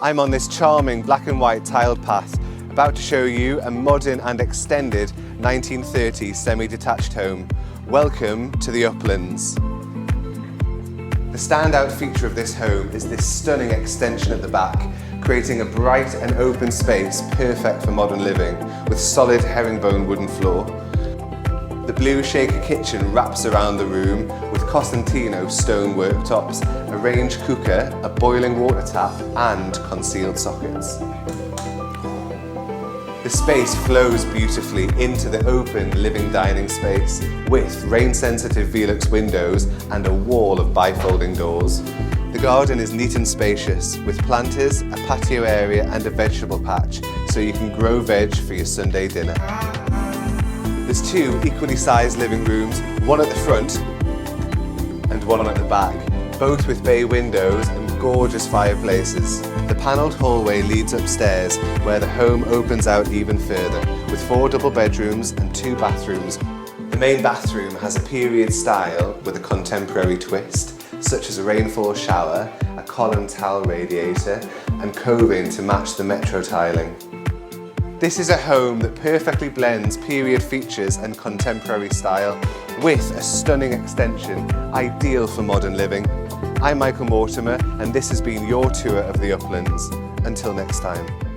I'm on this charming black and white tiled path, about to show you a modern and extended 1930s semi-detached home. Welcome to the Uplands. The standout feature of this home is this stunning extension at the back, creating a bright and open space perfect for modern living, with solid herringbone wooden floor. The blue shaker kitchen wraps around the room with Costantino stone worktops, a range cooker, a boiling water tap and concealed sockets. The space flows beautifully into the open living dining space with rain-sensitive Velux windows and a wall of bifolding doors. The garden is neat and spacious, with planters, a patio area and a vegetable patch, so you can grow veg for your Sunday dinner. There's two equally sized living rooms, one at the front and one at the back, both with bay windows and gorgeous fireplaces. The panelled hallway leads upstairs, where the home opens out even further, with 4 double bedrooms and 2 bathrooms. The main bathroom has a period style with a contemporary twist, such as a rainfall shower, a column towel radiator and coving to match the metro tiling. This is a home that perfectly blends period features and contemporary style with a stunning extension, ideal for modern living. I'm Michael Mortimer and this has been your tour of the Uplands. Until next time.